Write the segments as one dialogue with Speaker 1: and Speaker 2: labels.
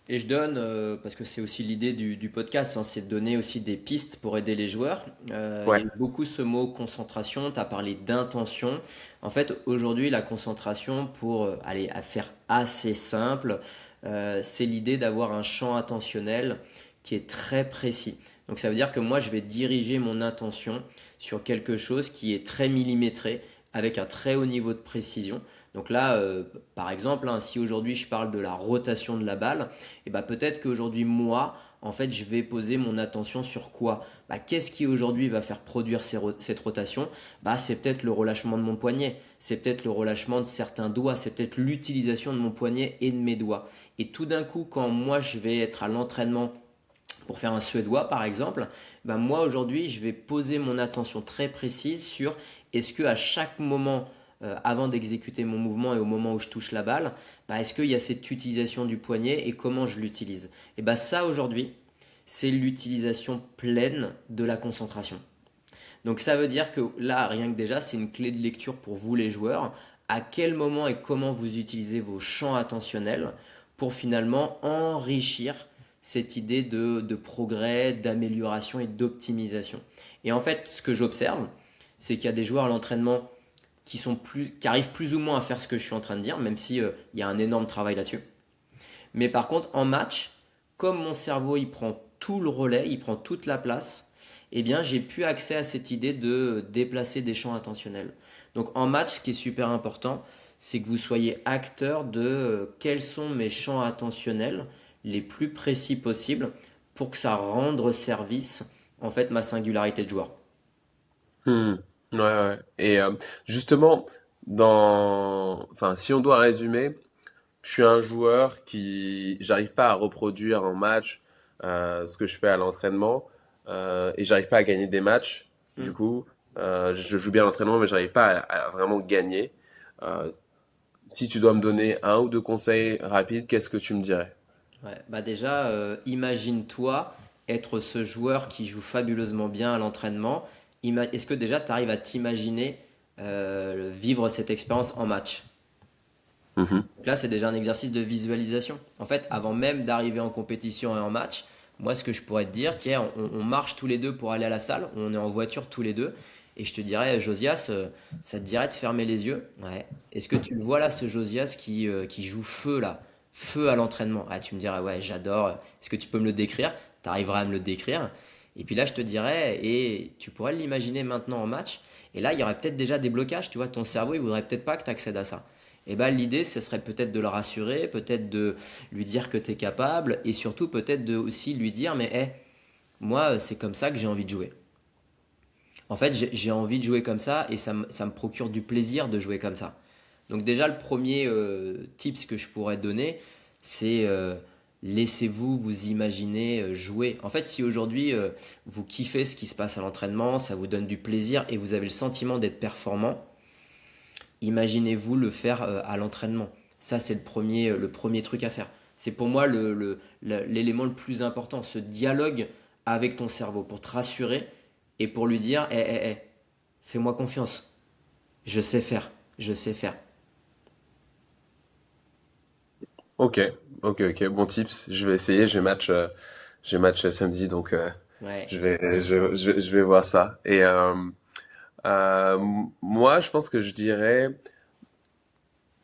Speaker 1: Et je donne, parce que c'est aussi l'idée du podcast, hein, c'est de donner aussi des pistes pour aider les joueurs. Il y
Speaker 2: Ouais.
Speaker 1: a eu beaucoup ce mot concentration, tu as parlé d'intention. En fait, aujourd'hui, la concentration, pour aller à faire assez simple, c'est l'idée d'avoir un champ attentionnel qui est très précis. Donc ça veut dire que moi, je vais diriger mon intention sur quelque chose qui est très millimétré, avec un très haut niveau de précision. Donc là, par exemple, hein, si aujourd'hui je parle de la rotation de la balle, et bah peut-être qu'aujourd'hui, moi, en fait, je vais poser mon attention sur quoi? Bah, qu'est-ce qui aujourd'hui va faire produire cette rotation? Bah, c'est peut-être le relâchement de mon poignet, c'est peut-être le relâchement de certains doigts, c'est peut-être l'utilisation de mon poignet et de mes doigts. Et tout d'un coup, quand moi je vais être à l'entraînement pour faire un suédois par exemple, bah moi aujourd'hui je vais poser mon attention très précise sur est-ce que à chaque moment avant d'exécuter mon mouvement et au moment où je touche la balle, bah, est-ce qu'il y a cette utilisation du poignet et comment je l'utilise. Et bah ça aujourd'hui c'est l'utilisation pleine de la concentration. Donc ça veut dire que là rien que déjà c'est une clé de lecture pour vous les joueurs, à quel moment et comment vous utilisez vos champs attentionnels pour finalement enrichir cette idée de progrès, d'amélioration et d'optimisation. Et en fait, ce que j'observe, c'est qu'il y a des joueurs à l'entraînement qui arrivent plus ou moins à faire ce que je suis en train de dire, même si il y a un énorme travail là-dessus. Mais par contre, en match, comme mon cerveau il prend tout le relais, il prend toute la place, eh bien j'ai plus accès à cette idée de déplacer des champs intentionnels. Donc en match, ce qui est super important, c'est que vous soyez acteur de quels sont mes champs attentionnels les plus précis possibles pour que ça rende service en fait ma singularité de joueur.
Speaker 2: Hmm. Ouais, ouais. Et justement, enfin, si on doit résumer, je suis un joueur qui, j'arrive pas à reproduire en match ce que je fais à l'entraînement et j'arrive pas à gagner des matchs. Du
Speaker 1: Hmm.
Speaker 2: coup, je joue bien à l'entraînement, mais j'arrive pas à vraiment gagner. Euh, Si tu dois me donner un ou deux conseils rapides, qu'est-ce que tu me dirais?
Speaker 1: Ouais, bah déjà, imagine-toi être ce joueur qui joue fabuleusement bien à l'entraînement. Est-ce que déjà tu arrives à t'imaginer vivre cette expérience en match?
Speaker 2: Mhm.
Speaker 1: Donc là, c'est déjà un exercice de visualisation. En fait, avant même d'arriver en compétition et en match, moi, ce que je pourrais te dire, tiens, on marche tous les deux pour aller à la salle, on est en voiture tous les deux, et je te dirais, Josias, ça te dirait de fermer les yeux? Ouais. Est-ce que tu le vois là, ce Josias qui joue feu là, feu à l'entraînement? Ah, tu me dirais, ouais, j'adore. Est-ce que tu peux me le décrire? Tu arriveras à me le décrire. Et puis là, je te dirais, et tu pourrais l'imaginer maintenant en match, et là, il y aurait peut-être déjà des blocages, tu vois, ton cerveau, il voudrait peut-être pas que tu accèdes à ça. Et ben, l'idée, ce serait peut-être de le rassurer, peut-être de lui dire que tu es capable, et surtout peut-être de aussi lui dire, mais hey, moi, c'est comme ça que j'ai envie de jouer. En fait, j'ai envie de jouer comme ça, et ça me procure du plaisir de jouer comme ça. Donc déjà, le premier tips que je pourrais donner, c'est laissez-vous vous imaginer jouer. En fait, si aujourd'hui, vous kiffez ce qui se passe à l'entraînement, ça vous donne du plaisir, et vous avez le sentiment d'être performant, imaginez-vous le faire à l'entraînement. Ça, c'est le premier truc à faire. C'est pour moi l'élément le plus important, ce dialogue avec ton cerveau pour te rassurer et pour lui dire, fais-moi confiance, je sais faire, je sais faire.
Speaker 2: Ok, ok, bon tips. Je vais essayer. J'ai match samedi, donc
Speaker 1: Ouais.
Speaker 2: je vais voir ça. Et moi, je pense que je dirais,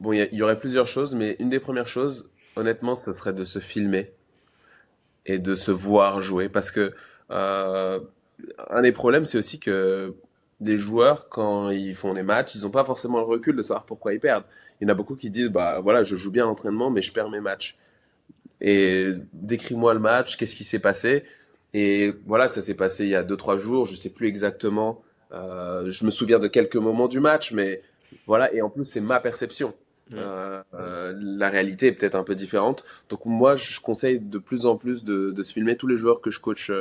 Speaker 2: bon, il y aurait plusieurs choses, mais une des premières choses, honnêtement, ce serait de se filmer et de se voir jouer, parce que euh, un des problèmes, c'est aussi que des joueurs, quand ils font des matchs, ils n'ont pas forcément le recul de savoir pourquoi ils perdent. Il y en a beaucoup qui disent, bah voilà, je joue bien à l'entraînement, mais je perds mes matchs. Et décris-moi le match, qu'est-ce qui s'est passé? Et voilà, ça s'est passé il y a deux, trois jours, je sais plus exactement. Je me souviens de quelques moments du match, mais voilà. Et en plus, c'est ma perception.
Speaker 1: Mm.
Speaker 2: La réalité est peut-être un peu différente. Donc moi, je conseille de plus en plus de se filmer. Tous les joueurs que je coach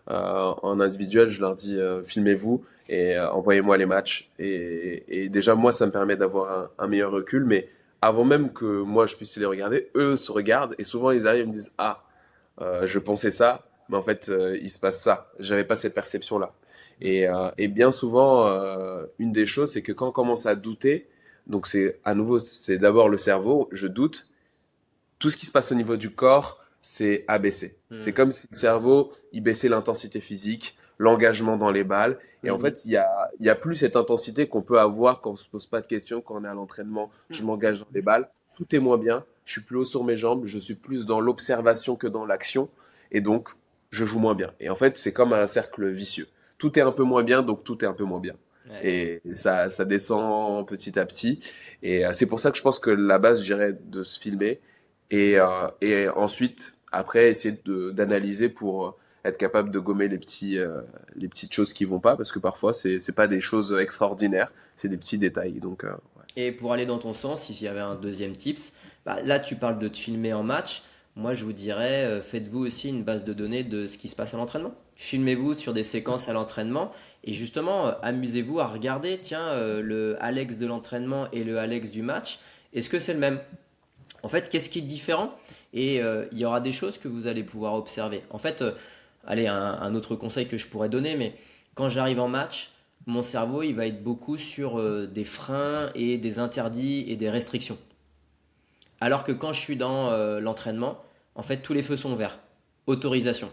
Speaker 2: en individuel, je leur dis filmez-vous et envoyez-moi les matchs. Et déjà, moi, ça me permet d'avoir un meilleur recul. Mais avant même que moi je puisse les regarder, eux se regardent et souvent ils arrivent et me disent ah, je pensais ça, mais en fait il se passe ça. J'avais pas cette perception-là.
Speaker 1: Mm.
Speaker 2: Et bien souvent, une des choses, c'est que quand on commence à douter, donc c'est à nouveau, c'est d'abord le cerveau, je doute, tout ce qui se passe au niveau du corps, c'est abaissé. C'est
Speaker 1: Hmm.
Speaker 2: comme si le cerveau, il baissait l'intensité physique, l'engagement dans les balles. Et en
Speaker 1: Mhm.
Speaker 2: fait, il y a plus cette intensité qu'on peut avoir quand on se pose pas de questions, quand on est à l'entraînement. Je m'engage dans les balles. Tout est moins bien. Je suis plus haut sur mes jambes. Je suis plus dans l'observation que dans l'action. Et donc, je joue moins bien. Et en fait, c'est comme un cercle vicieux. Tout est un peu moins bien, donc tout est un peu moins bien.
Speaker 1: Ouais.
Speaker 2: Et ça descend petit à petit. Et c'est pour ça que je pense que la base, je dirais, de se filmer. Et ensuite, après, essayer d'analyser pour être capable de gommer les petites choses qui vont pas, parce que parfois, c'est pas des choses extraordinaires, c'est des petits détails. Donc, ouais.
Speaker 1: Et pour aller dans ton sens, s'il y avait un deuxième tips, bah, là tu parles de te filmer en match. Moi je vous dirais, faites-vous aussi une base de données de ce qui se passe à l'entraînement. Filmez-vous sur des séquences à l'entraînement et justement amusez-vous à regarder, tiens, le Alex de l'entraînement et le Alex du match, est-ce que c'est le même? En fait, qu'est-ce qui est différent? Et il y aura des choses que vous allez pouvoir observer. En fait, allez, un autre conseil que je pourrais donner, mais quand j'arrive en match, mon cerveau, il va être beaucoup sur des freins et des interdits et des restrictions. Alors que quand je suis dans l'entraînement, en fait, tous les feux sont verts. Autorisation.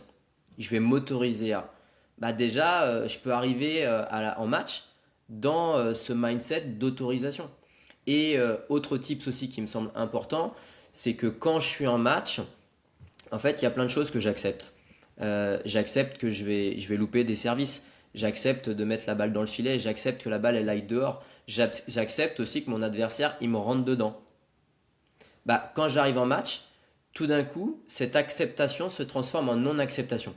Speaker 1: Je vais m'autoriser à. Bah déjà, je peux arriver en match dans ce mindset d'autorisation. Et autre tips aussi qui me semble important, c'est que quand je suis en match, en fait, il y a plein de choses que j'accepte. J'accepte que je vais louper des services. J'accepte de mettre la balle dans le filet. J'accepte que la balle elle aille dehors. J'accepte aussi que mon adversaire il me rentre dedans. Bah, quand j'arrive en match, tout d'un coup, cette acceptation se transforme en non-acceptation.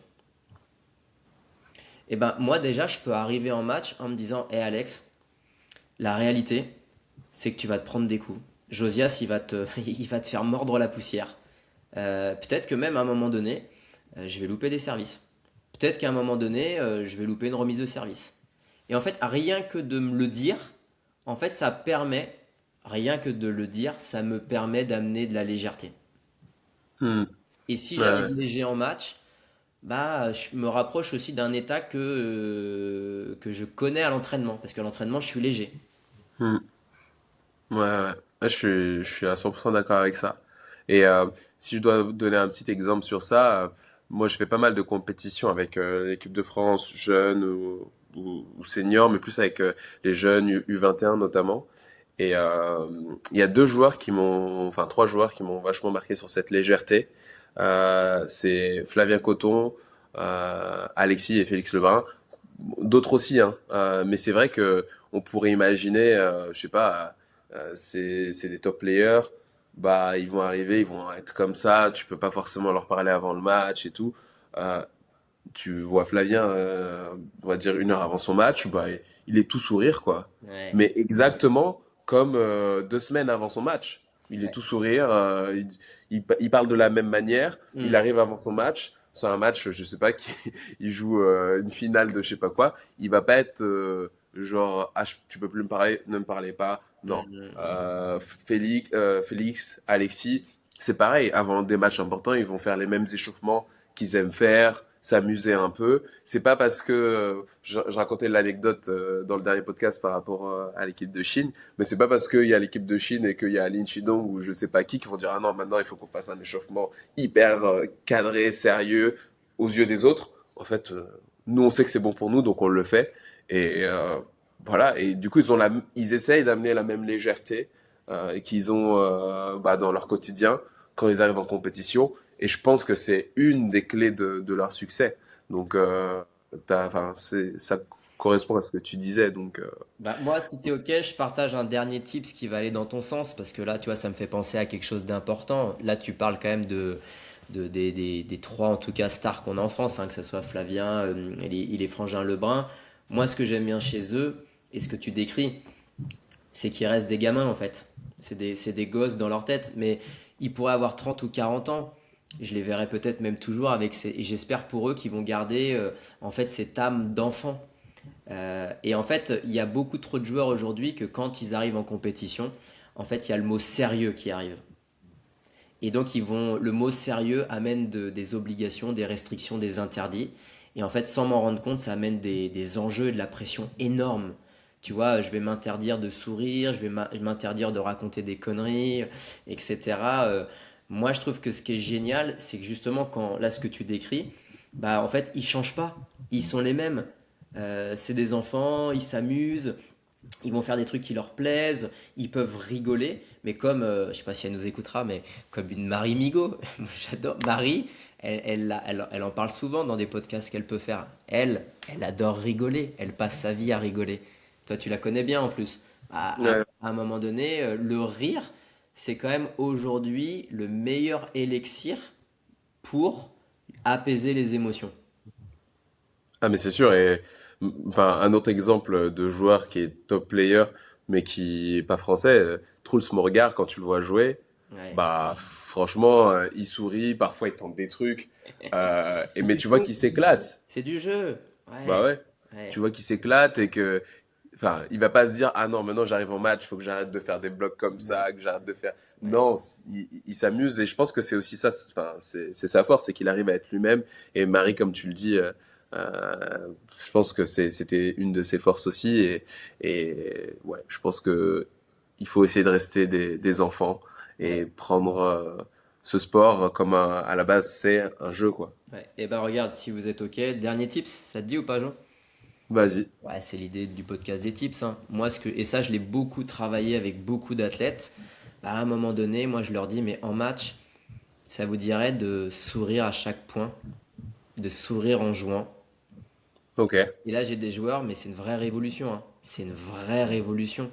Speaker 1: Et ben moi déjà, je peux arriver en match en me disant, hé Alex, la réalité, c'est que tu vas te prendre des coups. Josias, il va te faire mordre la poussière. Peut-être que même à un moment donné, je vais louper des services. Peut-être qu'à un moment donné, je vais louper une remise de service. Et en fait, rien que de me le dire, en fait, ça permet, rien que de le dire, ça me permet d'amener de la légèreté.
Speaker 2: Hmm.
Speaker 1: Et si
Speaker 2: Ouais,
Speaker 1: j'arrive
Speaker 2: ouais.
Speaker 1: léger en match, bah, je me rapproche aussi d'un état que je connais à l'entraînement. Parce qu'à l'entraînement, je suis léger.
Speaker 2: Hmm. Ouais, ouais. Ouais, je suis à 100% d'accord avec ça. Et si je dois donner un petit exemple sur ça, moi je fais pas mal de compétitions avec l'équipe de France jeunes ou seniors, mais plus avec les jeunes U21 notamment. Et il y a deux joueurs qui m'ont, enfin trois joueurs qui m'ont vachement marqué sur cette légèreté. C'est Flavien Coton, Alexis et Félix Lebrun. D'autres aussi, hein. Mais c'est vrai que on pourrait imaginer, je sais pas, c'est des top players, bah ils vont arriver, ils vont être comme ça, tu peux pas forcément leur parler avant le match et tout. Euh, Tu vois Flavien, on va dire une heure avant son match, bah il est tout sourire quoi.
Speaker 1: Ouais.
Speaker 2: Mais exactement comme 2 semaines avant son match, il est
Speaker 1: Ouais.
Speaker 2: tout sourire, il parle de la même manière, il
Speaker 1: Hmm.
Speaker 2: arrive avant son match. C'est un match, je sais pas, qui, il joue une finale de je sais pas quoi. Il va pas être genre, ah, tu peux plus me parler, ne me parlez pas.
Speaker 1: Hmm,
Speaker 2: Non.
Speaker 1: hmm.
Speaker 2: Félix, Alexis, c'est pareil. Avant des matchs importants, ils vont faire les mêmes échauffements qu'ils aiment faire, s'amuser un peu. C'est pas parce que je racontais l'anecdote dans le dernier podcast par rapport à l'équipe de Chine, mais c'est pas parce qu'il y a l'équipe de Chine et qu'il y a Lin Chidong ou je sais pas qui vont dire ah non maintenant il faut qu'on fasse un échauffement hyper cadré, sérieux aux yeux des autres. En fait, nous on sait que c'est bon pour nous donc on le fait et voilà. Et du coup ils essayent d'amener la même légèreté qu'ils ont bah, dans leur quotidien quand ils arrivent en compétition. Et je pense que c'est une des clés de leur succès. Donc, enfin, ça correspond à ce que tu disais. Donc,
Speaker 1: Bah, moi, si t'es ok, je partage un dernier tips qui va aller dans ton sens, parce que là, tu vois, ça me fait penser à quelque chose d'important. Là, tu parles quand même des trois, en tout cas, stars qu'on a en France, hein, que ce soit Flavien, et les frangins Lebrun. Moi, ce que j'aime bien chez eux, et ce que tu décris, c'est qu'ils restent des gamins, en fait. C'est des gosses dans leur tête, mais ils pourraient avoir 30 ou 40 ans. Je les verrai peut-être même toujours avec ces... Et j'espère pour eux qu'ils vont garder, en fait, cette âme d'enfant. Et en fait, il y a beaucoup trop de joueurs aujourd'hui que quand ils arrivent en compétition, en fait, il y a le mot sérieux qui arrive. Et donc, le mot sérieux amène des obligations, des restrictions, des interdits. Et en fait, sans m'en rendre compte, ça amène des enjeux et de la pression énorme. Tu vois, je vais m'interdire de sourire, je vais m'interdire de raconter des conneries, etc. moi je trouve que ce qui est génial, c'est que justement quand là ce que tu décris, bah en fait ils changent pas, ils sont les mêmes. C'est des enfants, ils s'amusent, ils vont faire des trucs qui leur plaisent, ils peuvent rigoler, mais comme, je sais pas si elle nous écoutera, mais comme une Marie Migaud, moi, j'adore Marie, elle en parle souvent dans des podcasts qu'elle peut faire. Elle adore rigoler, elle passe sa vie à rigoler. Toi, tu la connais bien en plus.
Speaker 2: Ouais.
Speaker 1: À un moment donné, le rire, c'est quand même aujourd'hui le meilleur élixir pour apaiser les émotions.
Speaker 2: Ah, mais c'est sûr. Et enfin, un autre exemple de joueur qui est top player, mais qui est pas français, Truls Morgar, quand tu le vois jouer,
Speaker 1: Ouais.
Speaker 2: bah franchement, il sourit, parfois il tente des trucs,
Speaker 1: C'est
Speaker 2: mais
Speaker 1: du
Speaker 2: tu vois
Speaker 1: jeu.
Speaker 2: qu'il s'éclate.
Speaker 1: C'est du jeu.
Speaker 2: Bah
Speaker 1: Ouais.
Speaker 2: ouais. Tu
Speaker 1: Ouais.
Speaker 2: vois qu'il s'éclate et que, enfin, il va pas se dire, ah non, maintenant j'arrive en match, faut que j'arrête de faire des blocs comme
Speaker 1: Non.
Speaker 2: ça, que j'arrête de faire.
Speaker 1: Ouais.
Speaker 2: Non, il s'amuse et je pense que c'est aussi ça, enfin, c'est sa force, c'est qu'il arrive à être lui-même. Et Marie, comme tu le dis, je pense que c'était une de ses forces aussi. Et ouais, je pense que il faut essayer de rester des enfants
Speaker 1: Ouais.
Speaker 2: et prendre ce sport comme à la base, c'est un jeu, quoi.
Speaker 1: Ouais. Et ben regarde, si vous êtes OK, dernier tips, ça te dit ou pas, Jean?
Speaker 2: Vas-y.
Speaker 1: Ouais, c'est l'idée du podcast des tips, hein. Moi, et ça, je l'ai beaucoup travaillé avec beaucoup d'athlètes. Bah, à un moment donné, moi, je leur dis, mais en match, ça vous dirait de sourire à chaque point, de sourire en jouant.
Speaker 2: Ok.
Speaker 1: Et là, j'ai des joueurs, mais c'est une vraie révolution, hein. C'est une vraie révolution.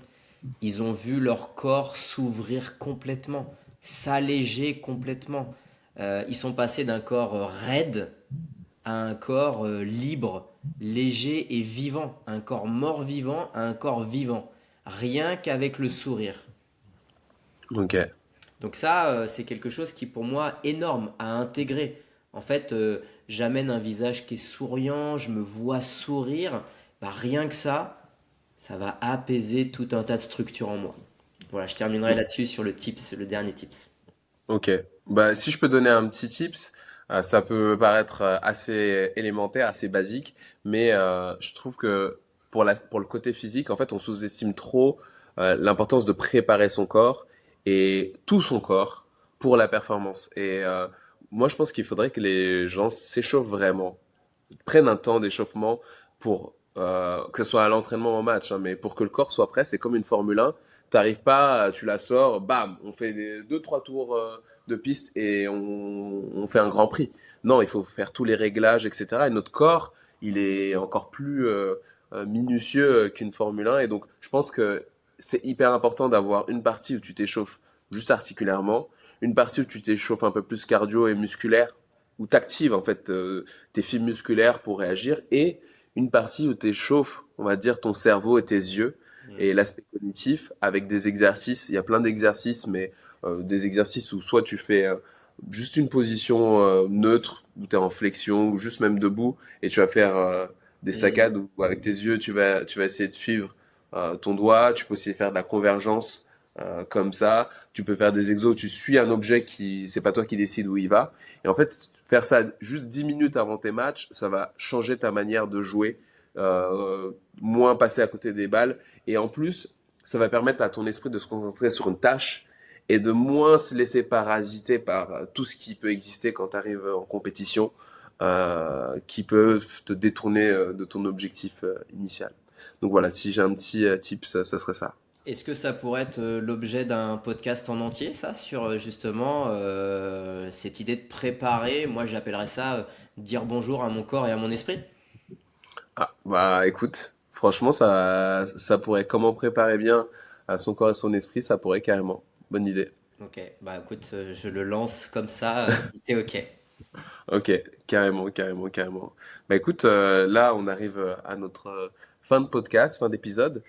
Speaker 1: Ils ont vu leur corps s'ouvrir complètement, s'alléger complètement. Ils sont passés d'un corps raide à un corps libre, léger et vivant, un corps mort-vivant à un corps vivant, rien qu'avec le sourire.
Speaker 2: Ok.
Speaker 1: Donc ça, c'est quelque chose qui pour moi est énorme à intégrer. En fait, j'amène un visage qui est souriant, je me vois sourire, bah, rien que ça va apaiser tout un tas de structures en moi. Voilà, je terminerai là-dessus sur le tips, le dernier tips.
Speaker 2: Ok. Bah, si je peux donner un petit tips, ça peut paraître assez élémentaire, assez basique, mais je trouve que pour le côté physique, en fait, on sous-estime trop l'importance de préparer son corps et tout son corps pour la performance. Et moi, je pense qu'il faudrait que les gens s'échauffent vraiment, prennent un temps d'échauffement pour que ce soit à l'entraînement ou au match, hein, mais pour que le corps soit prêt, c'est comme une Formule 1. T'arrives pas, tu la sors, bam, on fait deux, trois tours de piste et on fait un grand prix. Non, il faut faire tous les réglages, etc. Et notre corps, il est encore plus minutieux qu'une Formule 1. Et donc, je pense que c'est hyper important d'avoir une partie où tu t'échauffes juste articulairement, une partie où tu t'échauffes un peu plus cardio et musculaire, où tu actives en fait tes fibres musculaires pour réagir, et une partie où tu échauffes, on va dire, ton cerveau et tes yeux
Speaker 1: Mm.
Speaker 2: et l'aspect cognitif avec des exercices. Il y a plein d'exercices, mais des exercices où soit tu fais juste une position neutre, où tu es en flexion, ou juste même debout, et tu vas faire des
Speaker 1: Mm.
Speaker 2: saccades où avec tes yeux, tu vas essayer de suivre ton doigt. Tu peux aussi faire de la convergence comme ça. Tu peux faire des exos où tu suis un objet qui, c'est pas toi qui décide où il va. Et en fait, faire ça juste 10 minutes avant tes matchs, ça va changer ta manière de jouer, moins passer à côté des balles. Et en plus, ça va permettre à ton esprit de se concentrer sur une tâche et de moins se laisser parasiter par tout ce qui peut exister quand tu arrives en compétition, qui peuvent te détourner de ton objectif initial. Donc voilà, si j'ai un petit tip, ça serait ça.
Speaker 1: Est-ce que ça pourrait être l'objet d'un podcast en entier, ça, sur justement cette idée de préparer, moi j'appellerais ça dire bonjour à mon corps et à mon esprit?
Speaker 2: Ah, bah écoute, franchement, ça pourrait, comment préparer bien à son corps et son esprit, ça pourrait carrément. Bonne idée.
Speaker 1: Ok, bah écoute, je le lance comme ça, si t'es ok.
Speaker 2: Ok, carrément, carrément, carrément. Bah écoute, là, on arrive à notre fin de podcast, fin d'épisode.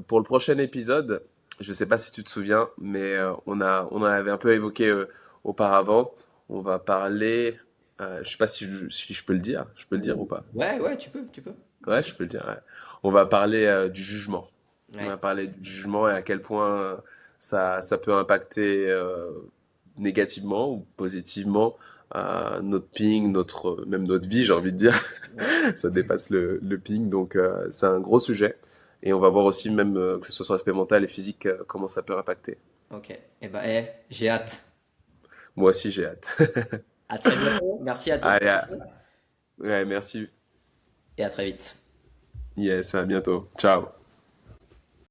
Speaker 2: Pour le prochain épisode, je sais pas si tu te souviens, mais on en avait un peu évoqué auparavant. On va parler, je sais pas si je peux le dire. Je peux le dire ou pas?
Speaker 1: Ouais, ouais, tu peux.
Speaker 2: Ouais, je peux le dire. Ouais. On va parler du jugement. On
Speaker 1: Ouais.
Speaker 2: va parler du jugement et à quel point ça peut impacter négativement ou positivement notre ping, même notre vie, j'ai envie de dire.
Speaker 1: Ouais.
Speaker 2: Ça dépasse le ping, donc c'est un gros sujet. Et on va voir aussi, même que ce soit sur l'aspect mental et physique, comment ça peut impacter.
Speaker 1: Ok. Eh ben, j'ai hâte.
Speaker 2: Moi aussi, j'ai hâte.
Speaker 1: À très bientôt. Merci à toi
Speaker 2: Allez, ouais, merci.
Speaker 1: et à très vite.
Speaker 2: Yes, à bientôt. Ciao.